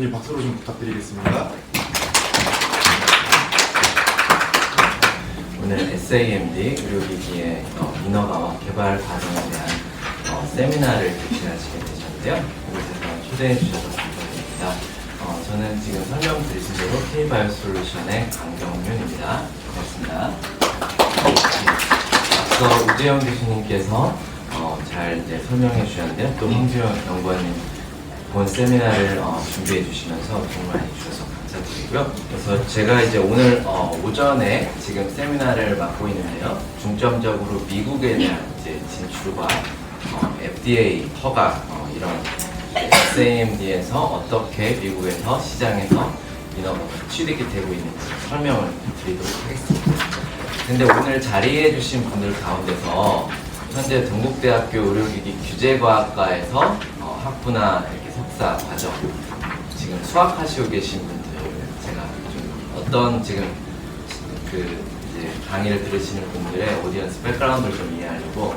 분들 박수로 좀 부탁드리겠습니다. 오늘 SAMD 의료기기의 인허가와 개발 과정에 대한 세미나를 개최하시게 되셨는데요. 이곳에서 초대해 주셔서 감사드립니다. 저는 지금 설명드리신 대로 K바이오솔루션의 강경윤입니다. 반갑습니다. 앞서 우재영 교수님께서 잘 이제 설명해 주셨는데요. 또 홍지영 연구원님 본 세미나를 준비해 주시면서 도움 많이 주셔서 감사드리고요. 그래서 제가 이제 오늘 오전에 지금 세미나를 맡고 있는데요. 중점적으로 미국에 대한 이제 진출과 FDA 허가 이런 SAMD에서 어떻게 미국에서 시장에서 인허가가 취득이 되고 있는지 설명을 드리도록 하겠습니다. 근데 오늘 자리해 주신 분들 가운데서 현재 동국대학교 의료기기 규제과학과에서 학부나 이렇게 석사 과정 지금 수학하시고 계신 분들 제가 좀 어떤 지금 이제 강의를 들으시는 분들의 오디언스 백그라운드를 좀 이해하려고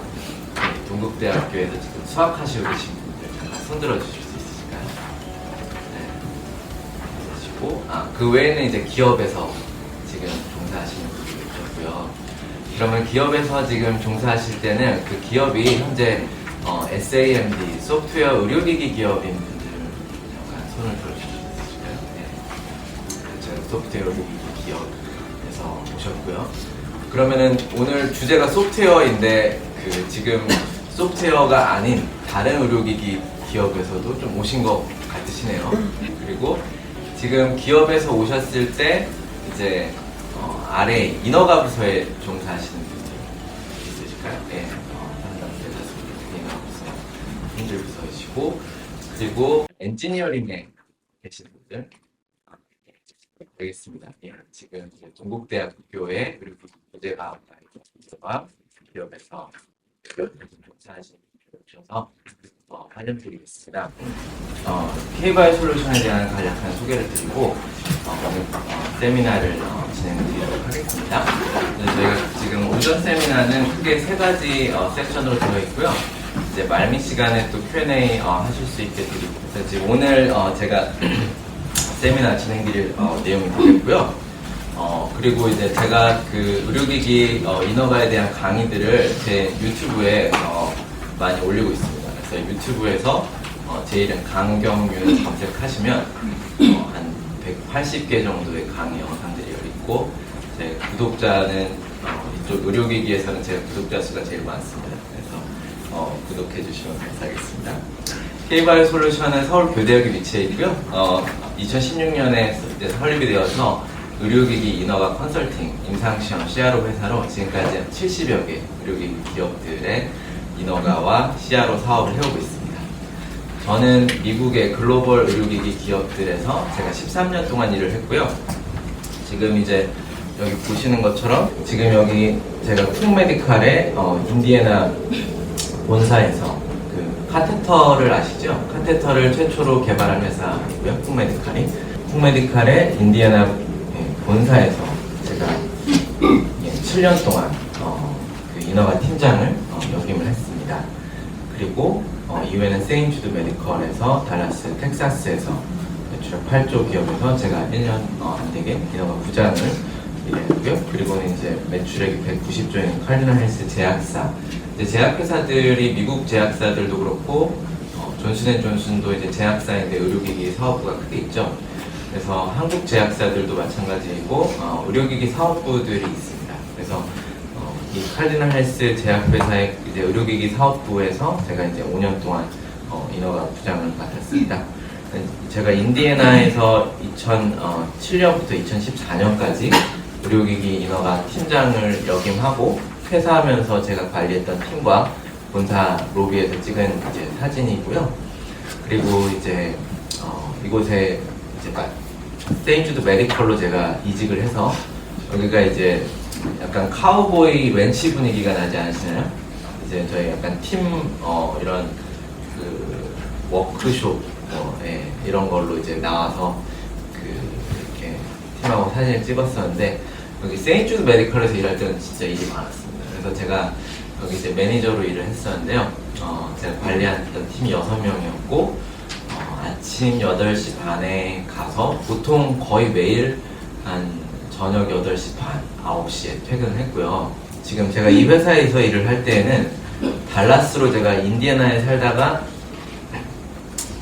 동국대학교에서 지금 수학하시고 계신 분들 잠깐 손들어 주실 수 있으실까요? 네. 그러시고 그 외에는 이제 기업에서 지금 종사하시는 분들이 있고요. 그러면 기업에서 지금 종사하실 때는 그 기업이 현재 SAMD 소프트웨어 의료기기 기업인 분들 잠깐 손을 들어주실 수 있을까요? 네. 제가 소프트웨어 의료기기 기업에서 오셨고요. 그러면은 오늘 주제가 소프트웨어인데 지금 소프트웨어가 아닌 다른 의료기기 기업에서도 좀 오신 것 같으시네요. 그리고 지금 기업에서 오셨을 때 이제 아래 인허가 부서에 종사하시는 분들 있으실까요? 네. 인허가 부서이시고 그리고 엔지니어링에 계신 분들 되겠습니다. 예. 지금 이제 동국대학교의 그리고 교재과학과 기업에서 종사하시는 분들 오셔서 환영드리겠습니다. K바이오솔루션에 대한 간략한 소개를 드리고 오늘 세미나를 진행드리도록 하겠습니다. 저희가 지금 오전 세미나는 크게 세 가지 섹션으로 되어 있고요. 이제 말미 시간에 또 Q&A 하실 수 있게 드리고 지금 오늘 제가 세미나 진행드릴 내용이 되겠고요. 그리고 이제 제가 그 의료기기 인허가에 대한 강의들을 제 유튜브에 많이 올리고 있습니다. 그래서 유튜브에서 제 이름 강경윤 검색하시면 한 180개 정도의 강의 영상들이 있고 제 구독자는 이쪽 의료기기에서는 제 구독자 수가 제일 많습니다. 그래서 구독해 주시면 감사하겠습니다. K바이오솔루션은 서울교대역에 위치해 있고요. 2016년에 설립이 되어서 의료기기 인허가 컨설팅, 임상시험, CRO 회사로 지금까지 70여 개 의료기기 기업들의 인허가와 CRO 사업을 해오고 있습니다. 저는 미국의 글로벌 의료기기 기업들에서 제가 13년 동안 일을 했고요. 지금 이제 여기 보시는 것처럼 지금 여기 제가 쿵메디칼의 인디애나 본사에서 그 카테터를 아시죠? 카테터를 최초로 개발한 회사이고요. 쿵메디칼의 인디애나 본사에서 제가 7년 동안 그 인허가 팀장을 역임을 했습니다. 그리고 이후에는 세인주드 메디컬에서 달라스 텍사스에서 매출액 8조 기업에서 제가 1년 안 되게 인허가 부장을 일했고요. 그리고는 이제 매출액이 190조인 칼디널 헬스 제약사, 이제 제약회사들이 미국 제약사들도 그렇고 존슨앤존슨도 이제 제약사인데 의료기기 사업부가 크게 있죠. 그래서 한국 제약사들도 마찬가지이고 의료기기 사업부들이 있습니다. 그래서 이 칼디널 헬스 제약회사의 이제 의료기기 사업부에서 제가 이제 5년 동안 인허가 부장을 맡았습니다. 제가 인디애나에서 2007년부터 2014년까지 의료기기 인허가 팀장을 역임하고 퇴사하면서 제가 관리했던 팀과 본사 로비에서 찍은 이제 사진이고요. 그리고 이제 이곳에 이제 세인주드 메디컬로 제가 이직을 해서 여기가 이제 약간 카우보이 렌치 분위기가 나지 않으시나요? 이제 저희 약간 팀 이런 그 워크숍 이런 걸로 이제 나와서 이렇게 팀하고 사진을 찍었었는데 여기 세인주드 메디컬에서 일할 때는 진짜 일이 많았습니다. 그래서 제가 여기 이제 매니저로 일을 했었는데요. 제가 관리했던 팀이 6명이었고 아침 8시 반에 가서 보통 거의 매일 한 저녁 8시 반, 9시에 퇴근을 했고요. 지금 제가 이 회사에서 일을 할 때에는 달라스로 제가 인디애나에 살다가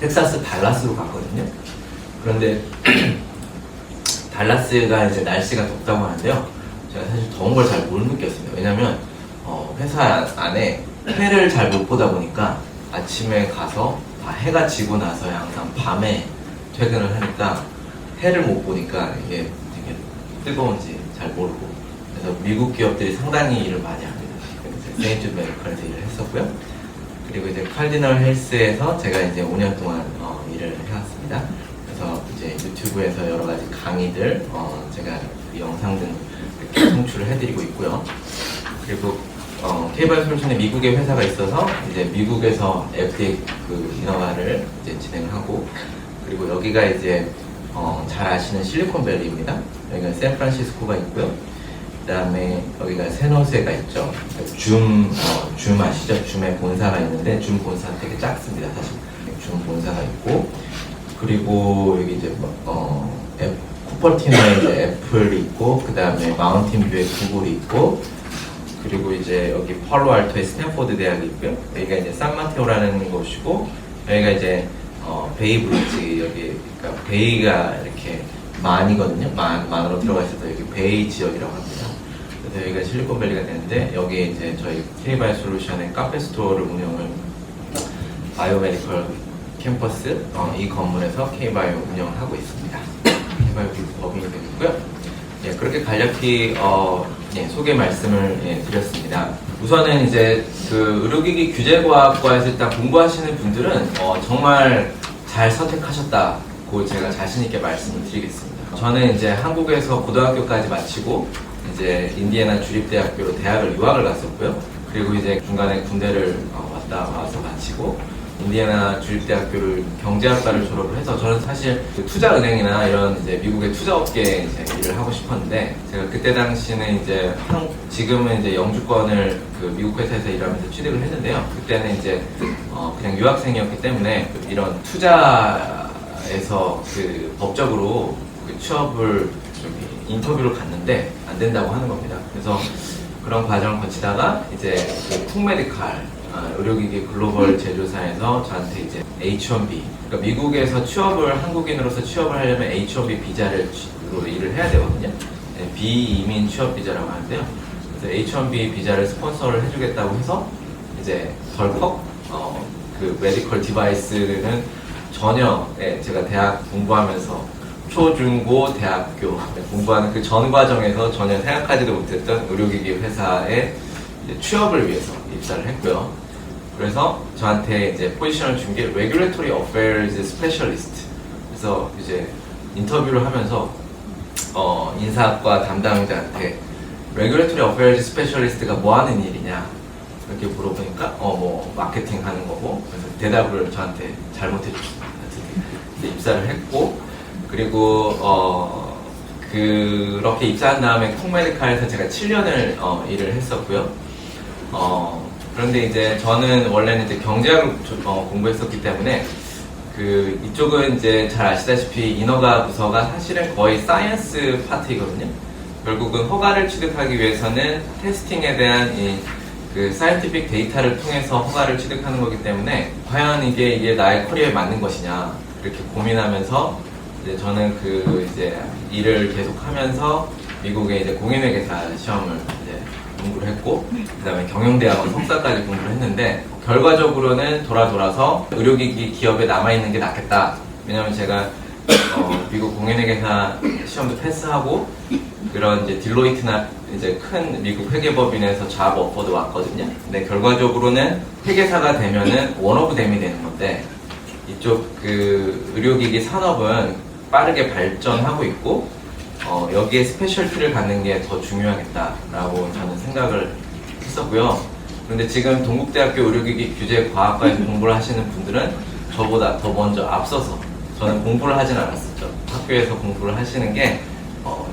텍사스 달라스로 갔거든요. 그런데 달라스가 이제 날씨가 덥다고 하는데요. 제가 사실 더운 걸 잘 못 느꼈습니다. 왜냐면 회사 안에 해를 잘 못 보다 보니까 아침에 가서 다 해가 지고 나서야 항상 밤에 퇴근을 하니까 해를 못 보니까 이게 되게 뜨거운지 잘 모르고, 그래서 미국 기업들이 상당히 일을 많이 합니다. 세인트 메디컬에서 일을 했었고요. 그리고 이제 칼디널 헬스에서 제가 이제 5년 동안 일을 해왔습니다. 그래서 이제 유튜브에서 여러 가지 강의들 제가 영상 등 이렇게 송출을 해드리고 있고요. 그리고 케이바이오 솔루션에 미국의 회사가 있어서 이제 미국에서 FDA 그 인허가를 이제 진행을 하고, 그리고 여기가 이제 잘 아시는 실리콘밸리입니다. 여기가 샌프란시스코가 있고요. 그 다음에 여기가 샌호세가 있죠. 줌 아시죠? 줌의 본사가 있는데 줌 본사 되게 작습니다, 사실. 줌 본사가 있고, 그리고 여기 이제 쿠퍼티노에 이제 애플이 있고, 그 다음에 마운틴뷰에 구글이 있고, 그리고 이제 여기 팔로알토에 스탠포드 대학이 있고요. 여기가 이제 산마테오라는 곳이고, 여기가 이제 베이 브릿지, 여기 그러니까 베이가 이렇게 만이거든요. 만으로 들어가 있어서 여기 베이 지역이라고 합니다. 그래서 여기가 실리콘밸리가 되는데, 여기에 이제 저희 케이바이오 솔루션의 카페 스토어를 운영을 바이오메디컬 캠퍼스 이 건물에서 케이바이오 운영을 하고 있습니다. 케이바이오 법인이 되고요. 예, 그렇게 간략히 소개 말씀을 드렸습니다. 우선은 이제 그 의료기기 규제과학과에서 일단 공부하시는 분들은 정말 잘 선택하셨다고 제가 자신 있게 말씀을 드리겠습니다. 저는 이제 한국에서 고등학교까지 마치고 이제 인디애나 주립대학교로 대학을 유학을 갔었고요. 그리고 이제 중간에 군대를 왔다 와서 마치고 인디애나 주립대학교를 경제학과를 졸업을 해서, 저는 사실 그 투자은행이나 이런 이제 미국의 투자업계에 이제 일을 하고 싶었는데, 제가 그때 당시는 이제 지금은 이제 영주권을 그 미국 회사에서 일하면서 취득을 했는데요. 그때는 이제 그냥 유학생이었기 때문에 이런 투자에서 그 법적으로 그 취업을 인터뷰를 갔는데 안 된다고 하는 겁니다. 그래서 그런 과정을 거치다가 이제 그 쿵메디칼 의료기기 글로벌 제조사에서 저한테 이제 H1B, 그러니까 미국에서 한국인으로서 취업을 하려면 H1B 비자로 일을 해야 되거든요. 비이민 취업 비자라고 하는데요. 그래서 H1B 비자를 스폰서를 해주겠다고 해서 이제 덜컥 그 메디컬 디바이스는 전혀 제가 대학 공부하면서 초중고 대학교 공부하는 그 전 과정에서 전혀 생각하지도 못했던 의료기기 회사에 취업을 위해서 입사를 했고요. 그래서 저한테 이제 포지션을 준 게 Regulatory Affairs Specialist. 그래서 이제 인터뷰를 하면서 인사학과 담당자한테 Regulatory Affairs Specialist가 뭐 하는 일이냐 이렇게 물어보니까 뭐 마케팅 하는 거고, 그래서 대답을 저한테 잘못해 줬습니다. 입사를 했고, 그리고 그렇게 입사한 다음에 콩메디칼에서 제가 7년을 일을 했었고요. 그런데 이제 저는 원래는 이제 경제학을 공부했었기 때문에 그 이쪽은 이제 잘 아시다시피 인허가 부서가 사실은 거의 사이언스 파트이거든요. 결국은 허가를 취득하기 위해서는 테스팅에 대한 그 사이언티픽 데이터를 통해서 허가를 취득하는 거기 때문에 과연 이게 나의 커리어에 맞는 것이냐 이렇게 고민하면서 이제 저는 그 이제 일을 계속하면서 미국에 이제 공인회계사 시험을 이제 공부를 했고, 그다음에 경영대학원 석사까지 공부를 했는데, 결과적으로는 돌아서 의료기기 기업에 남아 있는 게 낫겠다. 왜냐면 제가 미국 공인회계사 시험도 패스하고 그런 이제 딜로이트나 이제 큰 미국 회계법인에서 잡 오퍼도 왔거든요. 근데 결과적으로는 회계사가 되면은 원오브 댐이 되는 건데, 이쪽 그 의료기기 산업은 빠르게 발전하고 있고 여기에 스페셜티를 갖는 게 더 중요하겠다라고 저는 생각을 했었고요. 그런데 지금 동국대학교 의료기기 규제과학과에서 공부를 하시는 분들은 저보다 더 먼저 앞서서, 저는 공부를 하진 않았었죠. 학교에서 공부를 하시는 게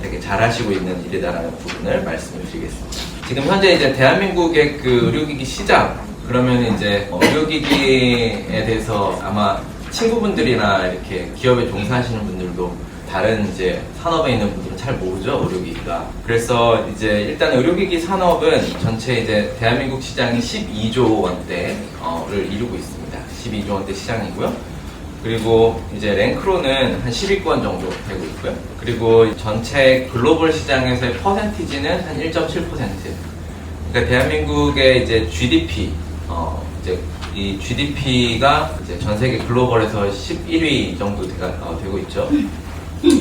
되게 잘하시고 있는 일이다라는 부분을 말씀을 드리겠습니다. 지금 현재 이제 대한민국의 그 의료기기 시장, 그러면 이제 의료기기에 대해서 아마 친구분들이나 이렇게 기업에 종사하시는 분들도 다른 이제 산업에 있는 분들은 잘 모르죠, 의료기기가. 그래서 이제 일단 의료기기 산업은 전체 이제 대한민국 시장이 12조 원대를 이루고 있습니다. 12조 원대 시장이고요. 그리고 이제 랭크로는 한 10위권 정도 되고 있고요. 그리고 전체 글로벌 시장에서의 퍼센티지는 한 1.7%. 그러니까 대한민국의 이제 GDP, 이제 이 GDP가 이제 전 세계 글로벌에서 11위 정도 되고 있죠.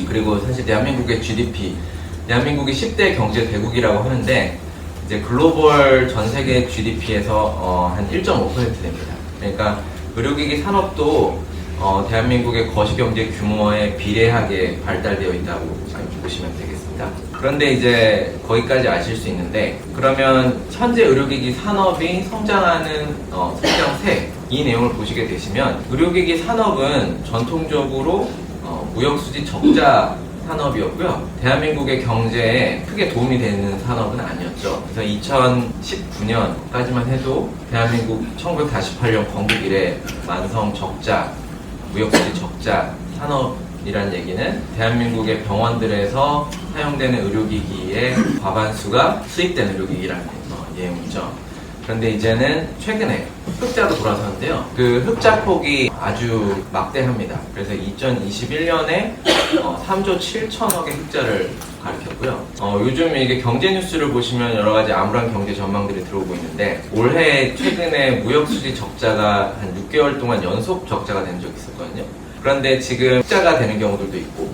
그리고 사실 대한민국의 GDP, 대한민국이 10대 경제 대국이라고 하는데 이제 글로벌 전 세계 GDP에서 한 1.5% 됩니다. 그러니까 의료기기 산업도 대한민국의 거시경제 규모에 비례하게 발달되어 있다고 보시면 되겠습니다. 그런데 이제 거기까지 아실 수 있는데, 그러면 현재 의료기기 산업이 성장하는 성장세, 이 내용을 보시게 되시면 의료기기 산업은 전통적으로 무역수지 적자 산업이었고요. 대한민국의 경제에 크게 도움이 되는 산업은 아니었죠. 그래서 2019년까지만 해도 대한민국 1948년 건국 이래 만성 적자, 무역수지 적자 산업이라는 얘기는 대한민국의 병원들에서 사용되는 의료기기의 과반수가 수입된 의료기기라는 내용이죠. 그런데 이제는 최근에 흑자로 돌아서는데요. 그 흑자 폭이 아주 막대합니다. 그래서 2021년에 3조 7천억의 흑자를 가리켰고요. 요즘 이게 경제 뉴스를 보시면 여러 가지 암울한 경제 전망들이 들어오고 있는데, 올해 최근에 무역수지 적자가 한 6개월 동안 연속 적자가 된 적이 있었거든요. 그런데 지금 흑자가 되는 경우들도 있고,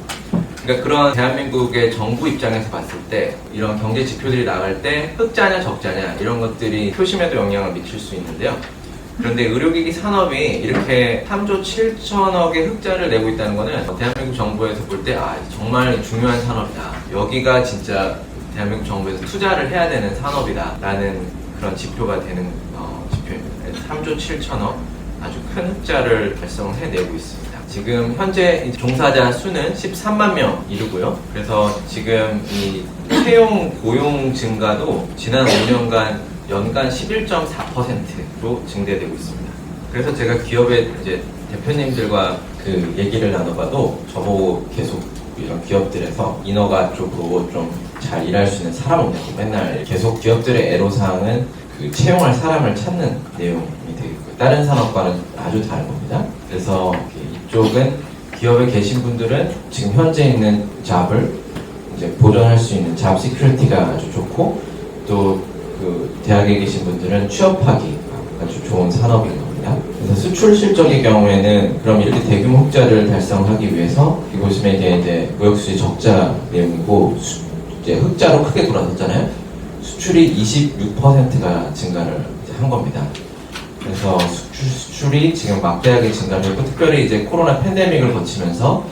그러니까 그런 대한민국의 정부 입장에서 봤을 때 이런 경제 지표들이 나갈 때 흑자냐 적자냐 이런 것들이 표심에도 영향을 미칠 수 있는데요. 그런데 의료기기 산업이 이렇게 3조 7천억의 흑자를 내고 있다는 것은 대한민국 정부에서 볼 때 정말 중요한 산업이다. 여기가 진짜 대한민국 정부에서 투자를 해야 되는 산업이다 라는 그런 지표가 되는 지표입니다. 3조 7천억 아주 큰 흑자를 달성해내고 있습니다. 지금 현재 종사자 수는 13만 명 이르고요. 그래서 지금 이 채용 고용 증가도 지난 5년간 연간 11.4%로 증대되고 있습니다. 그래서 제가 기업의 이제 대표님들과 그 얘기를 나눠봐도 저보고 계속 이런 기업들에서 인허가 쪽으로 좀 잘 일할 수 있는 사람 없냐고 맨날 계속 기업들의 애로사항은 그 채용할 사람을 찾는 내용이 되겠고요. 다른 산업과는 아주 다른 겁니다. 그래서 이쪽은 기업에 계신 분들은 지금 현재 있는 잡을 이제 보존할 수 있는 잡 시큐리티가 아주 좋고, 또 그 대학에 계신 분들은 취업하기 아주 좋은 산업인 겁니다. 그래서 수출 실적의 경우에는 그럼 이렇게 대규모 흑자를 달성하기 위해서 여기 보시면 이제 무역수지 적자 내용이고 이제 흑자로 크게 돌아섰잖아요. 수출이 26%가 증가를 이제 한 겁니다. 그래서 수출이 지금 막대하게 증가했고, 특별히 이제 코로나 팬데믹을 거치면서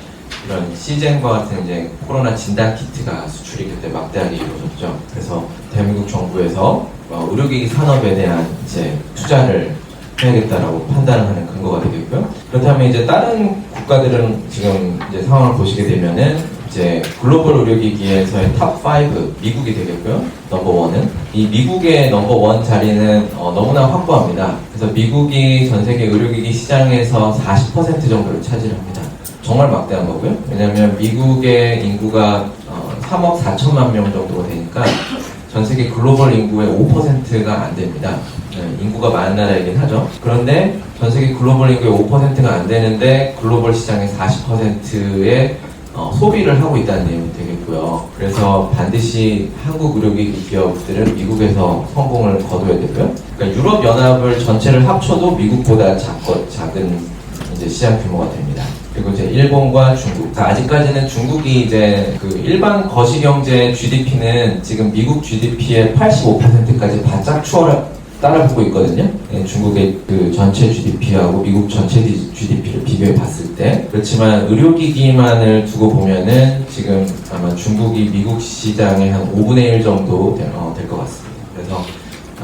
이런 시젠과 같은 이제 코로나 진단 키트가 수출이 그때 막대하게 이루어졌죠. 그래서 대한민국 정부에서 의료기기 산업에 대한 이제 투자를 해야겠다라고 판단을 하는 근거가 되겠고요. 그렇다면 이제 다른 국가들은 지금 이제 상황을 보시게 되면은 이제 글로벌 의료기기에서의 탑5 미국이 되겠고요. 넘버1은 이 미국의 넘버1 자리는 너무나 확고합니다. 그래서 미국이 전 세계 의료기기 시장에서 40% 정도를 차지합니다. 정말 막대한 거고요. 왜냐하면 미국의 인구가 3억 4천만 명 정도가 되니까 전 세계 글로벌 인구의 5%가 안 됩니다. 인구가 많은 나라이긴 하죠. 그런데 전 세계 글로벌 인구의 5%가 안 되는데 글로벌 시장의 40%의 소비를 하고 있다는 내용이 되겠고요. 그래서 반드시 한국 의료기기 기업들은 미국에서 성공을 거둬야 되고요. 그러니까 유럽 연합을 전체를 합쳐도 미국보다 작은 이제 시장 규모가 됩니다. 그리고 이제 일본과 중국. 아직까지는 중국이 이제 그 일반 거시경제 GDP는 지금 미국 GDP의 85%까지 바짝 따라붙고 있거든요. 중국의 그 전체 GDP하고 미국 전체 GDP를 비교해 봤을 때. 그렇지만 의료기기만을 두고 보면은 지금 아마 중국이 미국 시장의 한 5분의 1 정도 될 것 같습니다. 그래서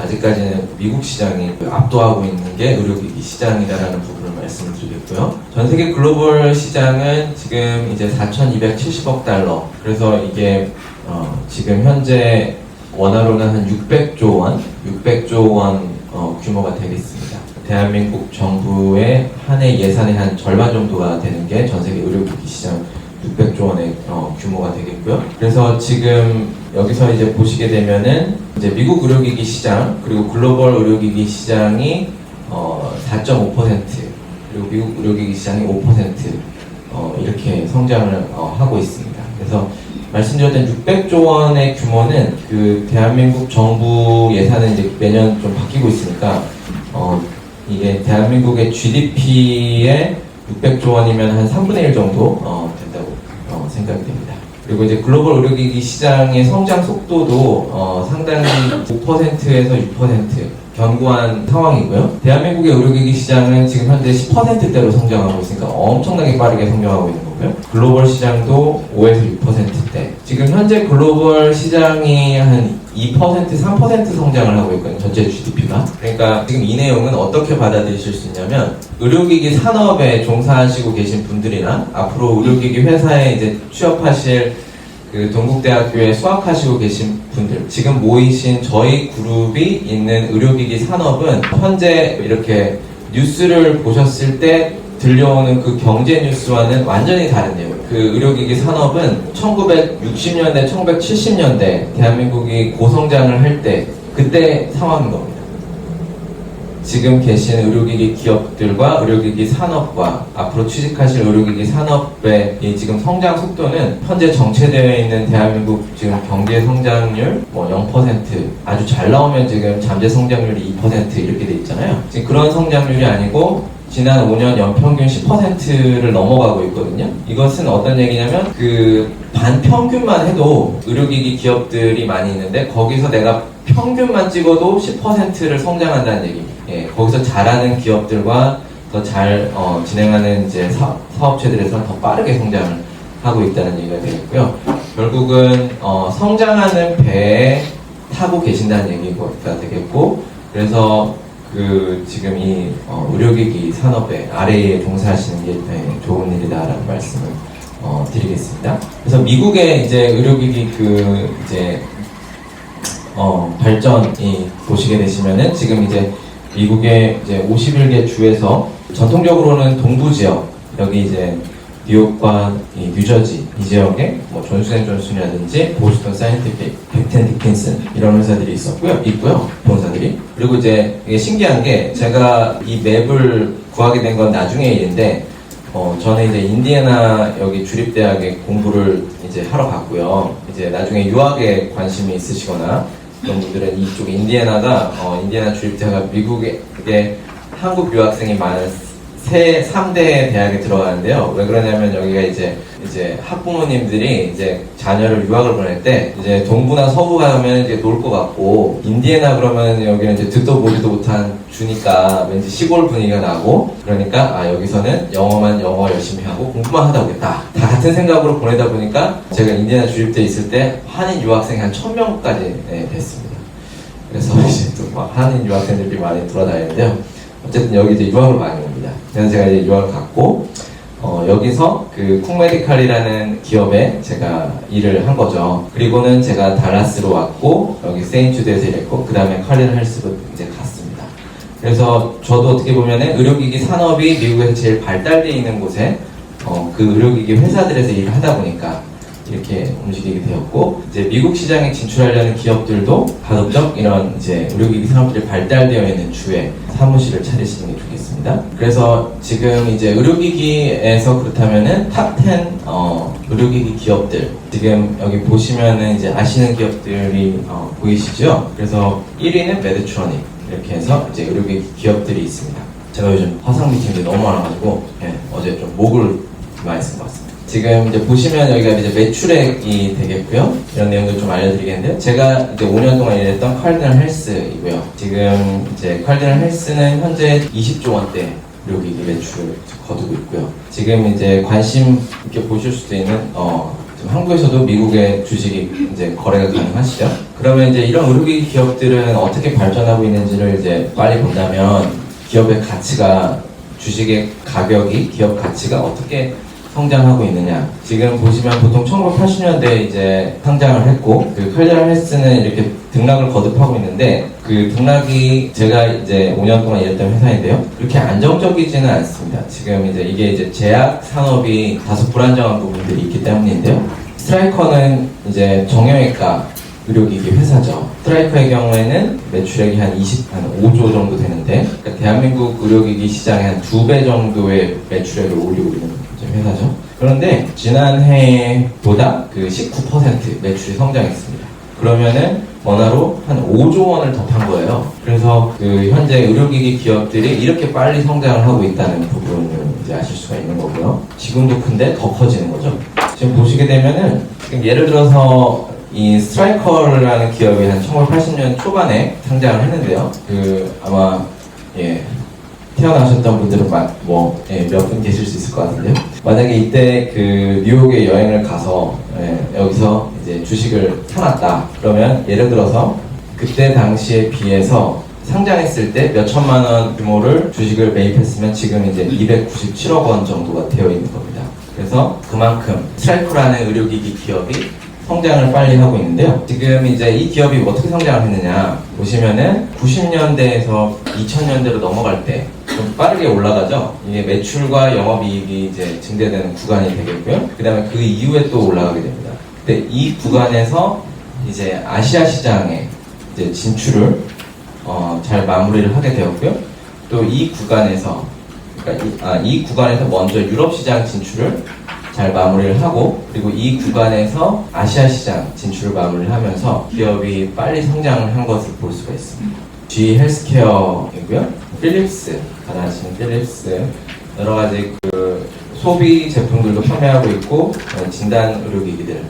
아직까지는 미국 시장이 압도하고 있는 게 의료기기 시장이다라는 부분을 말씀을 드리겠고요. 전 세계 글로벌 시장은 지금 이제 4,270억 달러. 그래서 이게 지금 현재 원화로는 한 600조 원 규모가 되겠습니다. 대한민국 정부의 한 해 예산의 한 절반 정도가 되는 게 전 세계 의료기기 시장 600조 원의 규모가 되겠고요. 그래서 지금 여기서 이제 보시게 되면은 이제 미국 의료기기 시장 그리고 글로벌 의료기기 시장이 4.5% 그리고 미국 의료기기 시장이 5% 이렇게 성장을 하고 있습니다. 그래서 말씀드렸던 600조 원의 규모는 그 대한민국 정부 예산은 이제 매년 좀 바뀌고 있으니까 이게 대한민국의 GDP의 600조 원이면 한 3분의 1 정도 된다고 생각이 됩니다. 그리고 이제 글로벌 의료기기 시장의 성장 속도도 상당히 5%에서 6% 견고한 상황이고요. 대한민국의 의료기기 시장은 지금 현재 10%대로 성장하고 있으니까 엄청나게 빠르게 성장하고 있는 거고요. 글로벌 시장도 5에서 6%대. 지금 현재 글로벌 시장이 한 2%, 3% 성장을 하고 있거든요. 전체 GDP가. 그러니까 지금 이 내용은 어떻게 받아들이실 수 있냐면 의료기기 산업에 종사하시고 계신 분들이나 앞으로 의료기기 회사에 이제 취업하실 그 동국대학교에 수학하시고 계신 분들, 지금 모이신 저희 그룹이 있는 의료기기 산업은 현재 이렇게 뉴스를 보셨을 때 들려오는 그 경제 뉴스와는 완전히 다른 내용. 그 의료기기 산업은 1960년대, 1970년대 대한민국이 고성장을 할 때 그때 상황인 겁니다. 지금 계신 의료기기 기업들과 의료기기 산업과 앞으로 취직하실 의료기기 산업의 이 지금 성장 속도는 현재 정체되어 있는 대한민국 지금 경제 성장률 0%, 아주 잘 나오면 지금 잠재 성장률이 2% 이렇게 돼 있잖아요. 지금 그런 성장률이 아니고 지난 5년 연평균 10%를 넘어가고 있거든요. 이것은 어떤 얘기냐면 그 반평균만 해도 의료기기 기업들이 많이 있는데 거기서 내가 평균만 찍어도 10%를 성장한다는 얘기입니다. 예, 거기서 잘하는 기업들과 더 잘 진행하는 이제 사업체들에서 더 빠르게 성장을 하고 있다는 얘기가 되겠고요. 결국은 성장하는 배에 타고 계신다는 얘기가 되겠고, 그래서 그 지금 이 의료기기 산업의 아래에 종사하시는 게 좋은 일이다라는 말씀을 드리겠습니다. 그래서 미국의 이제 의료기기 그 이제 발전이 보시게 되시면은 지금 이제 미국의 이제 51개 주에서 전통적으로는 동부 지역, 여기 이제 뉴욕과 이 뉴저지 이 지역에 뭐 존슨앤존슨이라든지 보스턴 사이언티픽, 벡튼 디킨슨 이런 회사들이 있고요, 본사들이. 그리고 이제 이게 신기한 게 제가 이 맵을 구하게 된 건 나중에 일인데 저는 이제 인디애나 여기 주립대학에 공부를 이제 하러 갔고요. 이제 나중에 유학에 관심이 있으시거나 그런 분들은 이쪽 인디애나가 인디애나 주립대가 미국에 한국 유학생이 많은 3대 대학에 들어가는데요. 왜 그러냐면 여기가 이제 학부모님들이 이제 자녀를 유학을 보낼 때 이제 동부나 서부 가면 이제 놀 것 같고 인디애나 그러면 여기는 이제 듣도 보지도 못한 주니까 왠지 시골 분위기가 나고 그러니까 여기서는 영어 열심히 하고 공부만 하다 오겠다. 다 같은 생각으로 보내다 보니까 제가 인디애나 주립대에 있을 때 한인 유학생이 한 1000명까지 됐습니다. 그래서 이제 또 막 한인 유학생들이 많이 돌아다니는데요. 어쨌든 여기 이제 유학을 많이 옵니다. 그래서 제가 이제 유학을 갔고 여기서 그 쿵메디칼이라는 기업에 제가 일을 한 거죠. 그리고는 제가 달라스로 왔고 여기 세인트주드에서 일했고 그 다음에 칼린 헬스로 이제 갔습니다. 그래서 저도 어떻게 보면은 의료기기 산업이 미국에서 제일 발달되어 있는 곳에 그 의료기기 회사들에서 일을 하다 보니까 이렇게 움직이게 되었고, 이제 미국 시장에 진출하려는 기업들도 가급적 이런 이제 의료기기 산업들이 발달되어 있는 주에 사무실을 차리시는 게 좋겠습니다. 그래서 지금 이제 의료기기에서 그렇다면은 탑10 의료기기 기업들, 지금 여기 보시면은 이제 아시는 기업들이 보이시죠? 그래서 1위는 메드트로닉, 이렇게 해서 이제 의료기기 기업들이 있습니다. 제가 요즘 화상 미팅들이 너무 많아가지고 어제 좀 목을 많이 쓴 것 같습니다. 지금 이제 보시면 여기가 이제 매출액이 되겠고요. 이런 내용들 좀 알려드리겠는데요. 제가 이제 5년 동안 일했던 칼디널 헬스이고요. 지금 이제 칼디널 헬스는 현재 20조 원대 의료기기 매출을 거두고 있고요. 지금 이제 관심 있게 보실 수도 있는 지금 한국에서도 미국의 주식이 이제 거래가 가능하시죠. 그러면 이제 이런 의료기기 기업들은 어떻게 발전하고 있는지를 이제 빨리 본다면 기업의 가치가, 주식의 가격이, 기업 가치가 어떻게 성장하고 있느냐. 지금 보시면 보통 1980년대에 이제 상장을 했고, 그 칼디널 헬스는 이렇게 등락을 거듭하고 있는데 그 등락이 제가 이제 5년 동안 일했던 회사인데요. 이렇게 안정적이지는 않습니다. 지금 이제 이게 이제 제약 산업이 다소 불안정한 부분들이 있기 때문인데요. 스트라이커는 이제 정형외과 의료기기 회사죠. 스트라이커의 경우에는 매출액이 한 5조 정도 되는데, 그러니까 대한민국 의료기기 시장의 한 2배 정도의 매출액을 올리고 있는 회사죠. 그런데 지난해보다 그 19% 매출이 성장했습니다. 그러면은 원화로 한 5조 원을 더 판 거예요. 그래서 그 현재 의료기기 기업들이 이렇게 빨리 성장을 하고 있다는 부분을 이제 아실 수가 있는 거고요. 지금도 큰데 더 커지는 거죠. 지금 보시게 되면은 지금 예를 들어서 이 스트라이커라는 기업이 한 1980년 초반에 상장을 했는데요. 그 아마 태어나셨던 분들은 몇 분 계실 수 있을 것 같은데요. 만약에 이때 그 뉴욕에 여행을 가서 여기서 이제 주식을 사놨다. 그러면 예를 들어서 그때 당시에 비해서 상장했을 때 몇 천만 원 규모를 주식을 매입했으면 지금 이제 297억 원 정도가 되어 있는 겁니다. 그래서 그만큼 스트라이커라는 의료기기 기업이 성장을 빨리 하고 있는데요. 지금 이제 이 기업이 어떻게 성장을 했느냐 보시면은 90년대에서 2000년대로 넘어갈 때 좀 빠르게 올라가죠. 이게 매출과 영업이익이 이제 증대되는 구간이 되겠고요. 그 다음에 그 이후에 또 올라가게 됩니다. 근데 이 구간에서 이제 아시아 시장에 이제 진출을 잘 마무리를 하게 되었고요. 또 이 구간에서 이 구간에서 먼저 유럽 시장 진출을 잘 마무리를 하고, 그리고 이 구간에서 아시아 시장 진출을 마무리를 하면서 기업이 빨리 성장을 한 것을 볼 수가 있습니다. G 헬스케어이고요. 필립스, 다들 아시는 필립스, 여러 가지 그 소비 제품들도 판매하고 있고 진단 의료기기들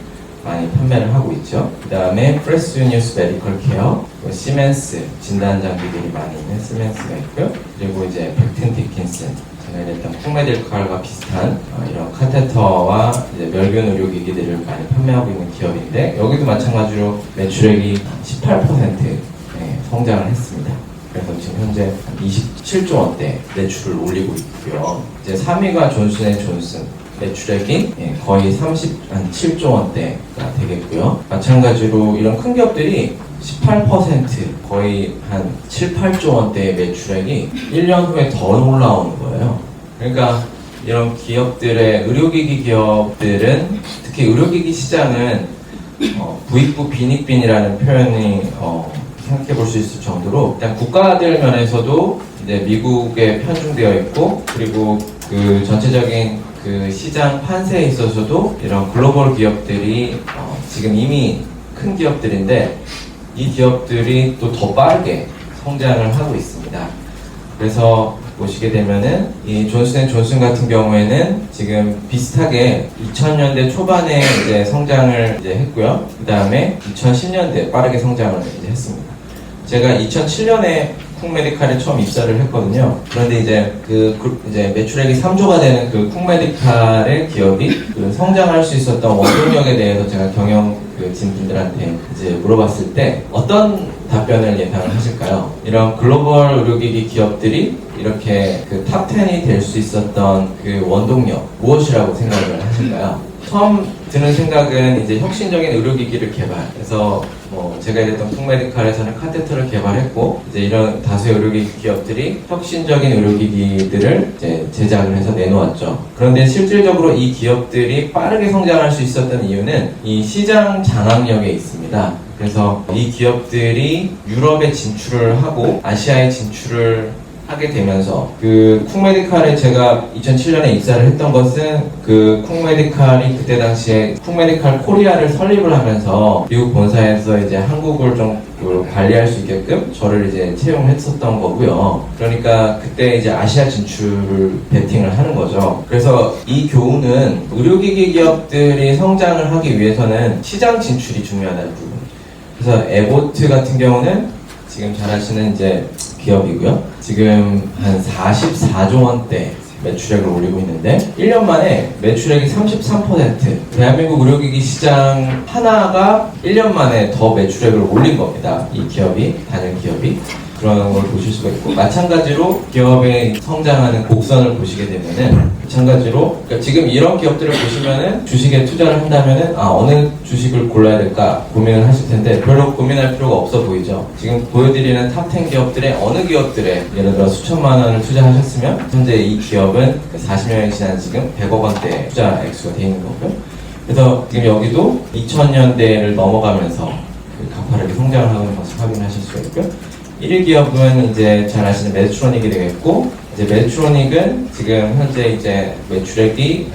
많이 판매를 하고 있죠. 그 다음에 프레스유니스 메디컬 케어, 시멘스 진단 장비들이 많이 있는 시멘스가 있고요. 그리고 이제 벡튼 디킨슨, 제가 일했던 쿵메디컬과 비슷한 이런 카테터와 이제 멸균 의료기기들을 많이 판매하고 있는 기업인데, 여기도 마찬가지로 매출액이 18% 성장을 했습니다. 그래서 지금 현재 27조 원대 매출을 올리고 있고요. 이제 3위가 존슨앤존슨, 매출액이 거의 37조 원대가 되겠고요. 마찬가지로 이런 큰 기업들이 18% 거의 한 7, 8조 원대의 매출액이 1년 후에 더 올라오는 거예요. 그러니까 이런 기업들의 의료기기 기업들은, 특히 의료기기 시장은 부익부 빈익빈이라는 표현이 생각해 볼 수 있을 정도로 일단 국가들 면에서도 이제 미국에 편중되어 있고, 그리고 그 전체적인 그 시장 판세에 있어서도 이런 글로벌 기업들이 지금 이미 큰 기업들인데 이 기업들이 또 더 빠르게 성장을 하고 있습니다. 그래서 보시게 되면은 이 존슨앤존슨 같은 경우에는 지금 비슷하게 2000년대 초반에 이제 성장을 이제 했고요. 그 다음에 2010년대 빠르게 성장을 이제 했습니다. 제가 2007년에 쿵메디칼에 처음 입사를 했거든요. 그런데 이제 매출액이 3조가 되는 그 쿵메디칼의 기업이 그 성장할 수 있었던 원동력에 대해서 제가 경영진 분들한테 이제 물어봤을 때 어떤 답변을 예상을 하실까요? 이런 글로벌 의료기기 기업들이 이렇게 그 탑 10이 될 수 있었던 그 원동력 무엇이라고 생각을 하실까요? 처음 드는 생각은 이제 혁신적인 의료기기를 개발해서 제가 일했던 쿵메디칼에서는 카테터를 개발했고, 이제 이런 다수의 의료기기 기업들이 혁신적인 의료기기들을 이제 제작을 해서 내놓았죠. 그런데 실질적으로 이 기업들이 빠르게 성장할 수 있었던 이유는 이 시장 장악력에 있습니다. 그래서 이 기업들이 유럽에 진출을 하고 아시아에 진출을 하게 되면서 그 쿵메디칼에 제가 2007년에 입사를 했던 것은 그 쿵메디칼이 그때 당시에 쿵메디칼 코리아를 설립을 하면서 미국 본사에서 이제 한국을 좀 관리할 수 있게끔 저를 이제 채용을 했었던 거고요. 그러니까 그때 이제 아시아 진출을 베팅을 하는 거죠. 그래서 이 교훈은 의료기기 기업들이 성장을 하기 위해서는 시장 진출이 중요하다는 부분. 그래서 에보트 같은 경우는 지금 잘 아시는 이제 기업이고요. 지금 한 44조 원대 매출액을 올리고 있는데 1년 만에 매출액이 33%, 대한민국 의료기기 시장 하나가 1년 만에 더 매출액을 올린 겁니다. 이 기업이, 단일 기업이. 그런 걸 보실 수가 있고, 마찬가지로 기업의 성장하는 곡선을 보시게 되면은 마찬가지로 그러니까 지금 이런 기업들을 보시면은 주식에 투자를 한다면은 어느 주식을 골라야 될까 고민을 하실 텐데 별로 고민할 필요가 없어 보이죠. 지금 보여드리는 탑 10 기업들의 어느 기업들에 예를 들어 수천만 원을 투자하셨으면 현재 이 기업은 40년이 지난 지금 100억 원대 투자 액수가 되어 있는 거고요. 그래서 지금 여기도 2000년대를 넘어가면서 가파르게 성장을 하는 것을 확인하실 수가 있고요. 1위 기업은 이제 잘 아시는 메드트로닉이 되겠고, 이제 메드트로닉은 지금 현재 이제 매출액이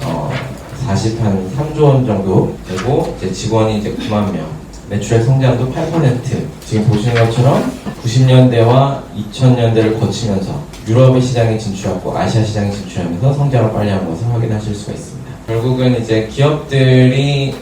3조 원 정도 되고, 이제 직원이 이제 9만 명, 매출액 성장도 8%. 지금 보시는 것처럼 90년대와 2000년대를 거치면서 유럽의 시장에 진출하고 아시아 시장에 진출하면서 성장을 빨리 한 것을 확인하실 수가 있습니다. 결국은 이제 기업들이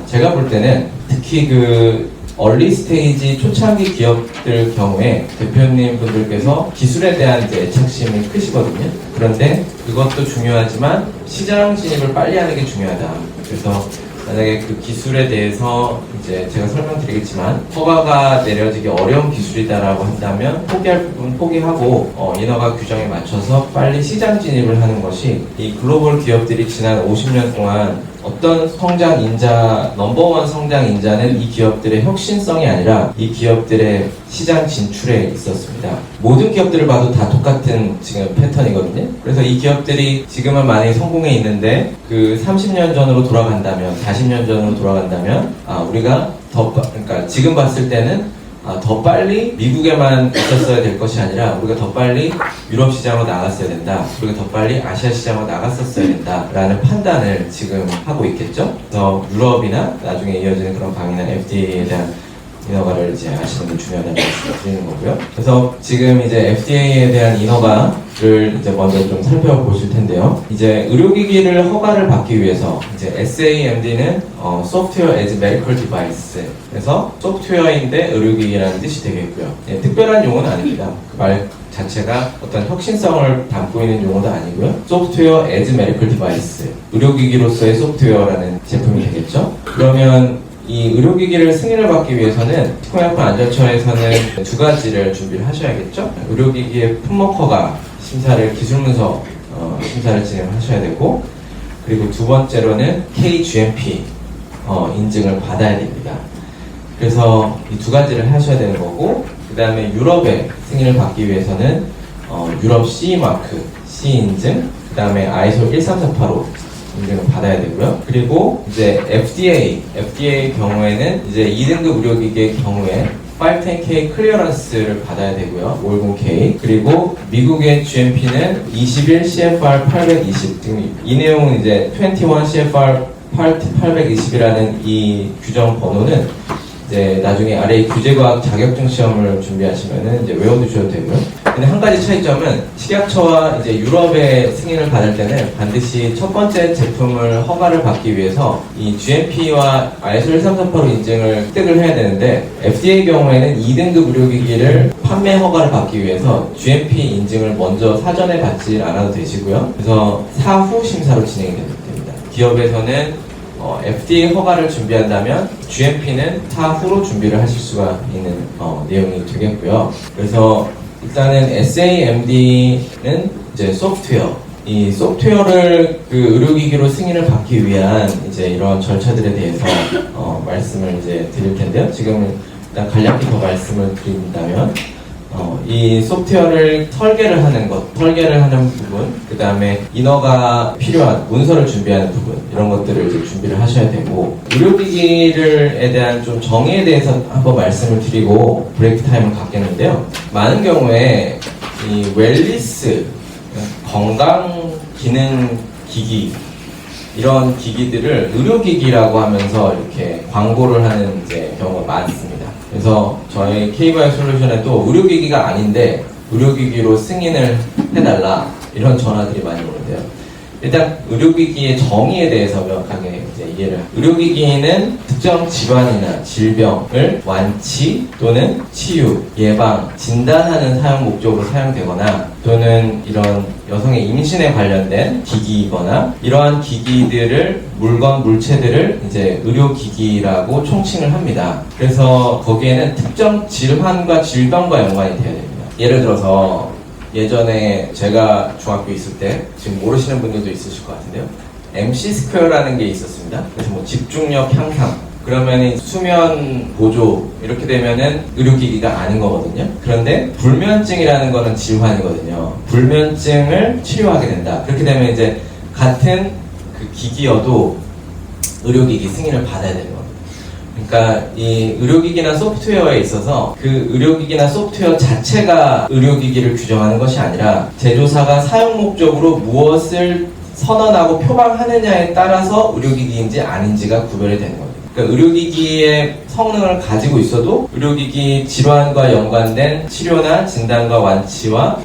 제가 볼 때는 특히 그 얼리 스테이지 초창기 기업들 경우에 대표님 분들께서 기술에 대한 이제 애착심이 크시거든요. 그런데 그것도 중요하지만 시장 진입을 빨리 하는 게 중요하다. 그래서 만약에 그 기술에 대해서 이제 제가 설명드리겠지만 허가가 내려지기 어려운 기술이다라고 한다면 포기할 부분 포기하고 인허가 규정에 맞춰서 빨리 시장 진입을 하는 것이 이 글로벌 기업들이 지난 50년 동안 어떤 성장 인자, 넘버원 성장 인자는 이 기업들의 혁신성이 아니라 이 기업들의 시장 진출에 있었습니다. 모든 기업들을 봐도 다 똑같은 지금 패턴이거든요. 그래서 이 기업들이 지금은 많이 성공해 있는데 그 30년 전으로 돌아간다면, 40년 전으로 돌아간다면 우리가 그러니까 지금 봤을 때는 더 빨리 미국에만 있었어야 될 것이 아니라 우리가 더 빨리 유럽 시장으로 나갔어야 된다. 우리가 더 빨리 아시아 시장으로 나갔었어야 된다라는 판단을 지금 하고 있겠죠. 그래서 유럽이나 나중에 이어지는 그런 강의나 FDA에 대한 인허가를 이제 아시는 게 중요하다는 말씀을 드리는 거고요. 그래서 지금 이제 FDA에 대한 인허가를 이제 먼저 좀 살펴보실 텐데요. 이제 의료기기를 허가를 받기 위해서 이제 SAMD는 Software as Medical Device. 그래서 소프트웨어인데 의료기기라는 뜻이 되겠고요. 특별한 용어는 아닙니다. 그 말 자체가 어떤 혁신성을 담고 있는 용어도 아니고요. Software as Medical Device. 의료기기로서의 소프트웨어라는 제품이 되겠죠. 그러면 이 의료기기를 승인을 받기 위해서는 식품의약품안전처에서는 두 가지를 준비를 하셔야겠죠. 의료기기의 품목허가 심사를 기술문서 심사를 진행하셔야 되고, 그리고 두 번째로는 KGMP 인증을 받아야 됩니다. 그래서 이 두 가지를 하셔야 되는 거고, 그 다음에 유럽의 승인을 받기 위해서는 유럽 CE 마크, CE 인증, 그 다음에 ISO 13485 인증을 받아야 되고요. 그리고 이제 FDA 경우에는 이제 2등급 의료기기의 경우에 510K 클리어런스를 받아야 되고요. 510K. 그리고 미국의 GMP는 21 CFR 820. 지금 이 내용은 이제 21 CFR 820이라는 이 규정 번호는 이제 나중에 아래 규제과학 자격증 시험을 준비하시면은 이제 외워두셔도 되고요. 근데 한 가지 차이점은 식약처와 이제 유럽의 승인을 받을 때는 반드시 첫 번째 제품을 허가를 받기 위해서 이 GMP와 ISO 13485 인증을 획득을 해야 되는데 FDA 경우에는 2등급 의료기기를 판매 허가를 받기 위해서 GMP 인증을 먼저 사전에 받지 않아도 되시고요. 그래서 사후 심사로 진행이 됩니다. 기업에서는 FDA 허가를 준비한다면 GMP는 사후로 준비를 하실 수가 있는 내용이 되겠고요. 그래서 일단은 SAMD는 이제 소프트웨어, 이 소프트웨어를 그 의료기기로 승인을 받기 위한 이제 이런 절차들에 대해서 말씀을 이제 드릴 텐데요. 지금 일단 간략히 더 말씀을 드린다면 이 소프트웨어를 설계를 하는 부분, 그 다음에 인허가 필요한 문서를 준비하는 부분, 이런 것들을 이제 준비를 하셔야 되고, 의료기기에 대한 좀 정의에 대해서 한번 말씀을 드리고 브레이크 타임을 갖겠는데요. 많은 경우에 이 웰리스, 건강 기능 기기, 이런 기기들을 의료기기라고 하면서 이렇게 광고를 하는 이제 경우가 많습니다. 그래서 저희 K바이오 솔루션에도 의료기기가 아닌데 의료기기로 승인을 해달라, 이런 전화들이 많이 오는데요. 일단 의료기기의 정의에 대해서 명확하게 이제 이해를. 의료기기는 특정 질환이나 질병을 완치 또는 치유, 예방, 진단하는 사용 목적으로 사용되거나, 또는 이런 여성의 임신에 관련된 기기이거나, 이러한 기기들을 물체들을 이제 의료기기라고 총칭을 합니다. 그래서 거기에는 특정 질환과 질병과 연관이 되어야 됩니다. 예를 들어서 예전에 제가 중학교 있을 때 지금 모르시는 분들도 있으실 것 같은데요. MC 스퀘어라는 게 있었습니다. 그래서 뭐 집중력 향상, 그러면 수면 보조 이렇게 되면은 의료기기가 아닌 거거든요. 그런데 불면증이라는 거는 질환이거든요. 불면증을 치료하게 된다. 그렇게 되면 이제 같은 그 기기여도 의료기기 승인을 받아야 되는 겁니다. 그러니까 이 의료기기나 소프트웨어에 있어서 그 의료기기나 소프트웨어 자체가 의료기기를 규정하는 것이 아니라 제조사가 사용 목적으로 무엇을 선언하고 표방하느냐에 따라서 의료기기인지 아닌지가 구별이 되는 겁니다. 그러니까 의료기기의 성능을 가지고 있어도 의료기기 질환과 연관된 치료나 진단과 완치와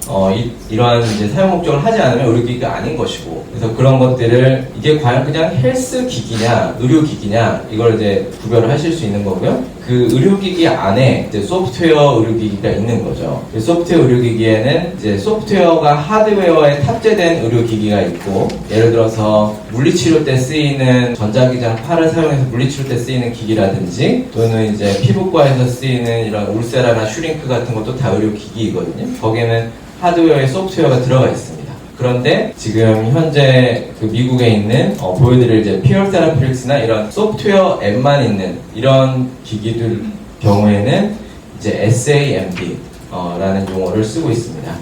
이러한 이제 사용 목적을 하지 않으면 의료기기가 아닌 것이고, 그래서 그런 것들을 이게 과연 그냥 헬스 기기냐 의료기기냐 이걸 이제 구별을 하실 수 있는 거고요. 그 의료기기 안에 이제 소프트웨어 의료기기가 있는 거죠. 그 소프트웨어 의료기기에는 이제 소프트웨어가 하드웨어에 탑재된 의료기기가 있고, 예를 들어서 물리치료 때 쓰이는 전자기장 팔을 사용해서 물리치료 때 쓰이는 기기라든지, 또는 이제 피부과에서 쓰이는 이런 울세라나 슈링크 같은 것도 다 의료기기이거든요. 거기에는 하드웨어에 소프트웨어가 들어가 있습니다. 그런데 지금 현재 그 미국에 있는 보여드릴 이제 피어 테라필릭스나 이런 소프트웨어 앱만 있는 이런 기기들 경우에는 이제 SAMD 라는 용어를 쓰고 있습니다.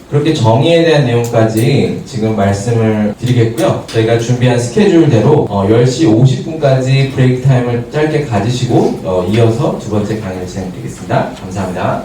그렇게 정의에 대한 내용까지 지금 말씀을 드리겠고요. 저희가 준비한 스케줄대로 10시 50분까지 브레이크 타임을 짧게 가지시고 이어서 두 번째 강의를 진행드리겠습니다. 감사합니다.